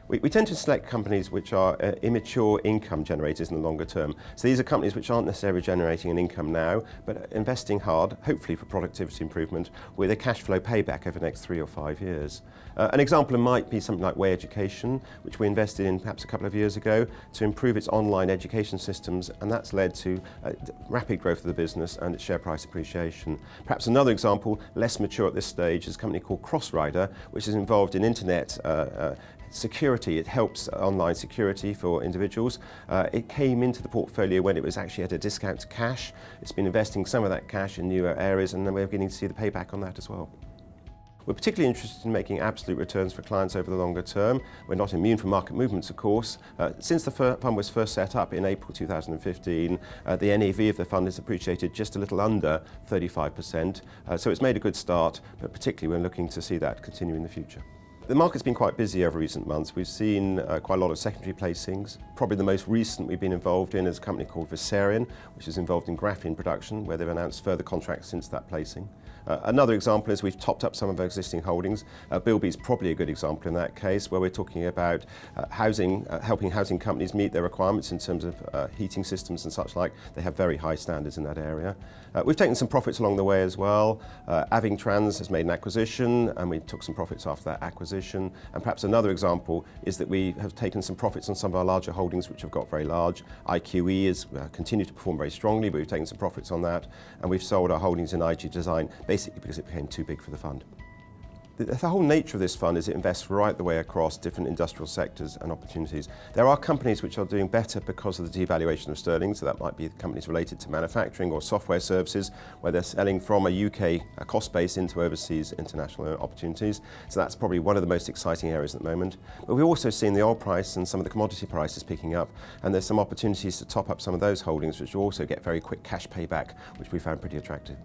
We tend to select companies which are immature income generators in the longer term. So these are companies which aren't necessarily generating an income now, but investing hard, hopefully for productivity improvement, with a cash flow payback over the next 3 or 5 years. An example might be something like Way Education, which we invested in perhaps a couple of years ago to improve its online education systems, and that's led to rapid growth of the business and its share price appreciation. Perhaps another example, less mature at this stage, is a company called Crossrider, which is involved in internet security. It helps online security for individuals. It came into the portfolio when it was actually at a discount to cash. It's been investing some of that cash in newer areas, and then we're beginning to see the payback on that as well. We're particularly interested in making absolute returns for clients over the longer term. We're not immune from market movements, of course. Since the fund was first set up in April 2015, the NAV of the fund has appreciated just a little under 35%. So it's made a good start, but particularly we're looking to see that continue in the future. The market's been quite busy over recent months. We've seen quite a lot of secondary placings. Probably the most recent we've been involved in is a company called Viserion, which is involved in graphene production, where they've announced further contracts since that placing. Another example is we've topped up some of our existing holdings. Bilby's probably a good example in that case, where we're talking about helping housing companies meet their requirements in terms of heating systems and such like. They have very high standards in that area. We've taken some profits along the way as well. Avingtrans has made an acquisition, and we took some profits after that acquisition. And perhaps another example is that we have taken some profits on some of our larger holdings, which have got very large. IQE has continued to perform very strongly, but we've taken some profits on that. And we've sold our holdings in IG Design, basically because it became too big for the fund. The whole nature of this fund is it invests right the way across different industrial sectors and opportunities. There are companies which are doing better because of the devaluation of sterling, so that might be companies related to manufacturing or software services, where they're selling from a UK cost base into overseas international opportunities. So that's probably one of the most exciting areas at the moment. But we've also seen the oil price and some of the commodity prices picking up, and there's some opportunities to top up some of those holdings, which will also get very quick cash payback, which we found pretty attractive.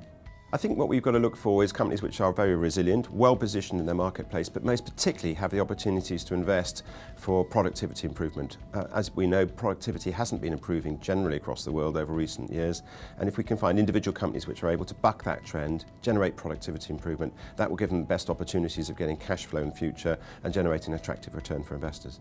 I think what we've got to look for is companies which are very resilient, well positioned in their marketplace, but most particularly have the opportunities to invest for productivity improvement. As we know, productivity hasn't been improving generally across the world over recent years, and if we can find individual companies which are able to buck that trend, generate productivity improvement, that will give them the best opportunities of getting cash flow in the future and generating an attractive return for investors.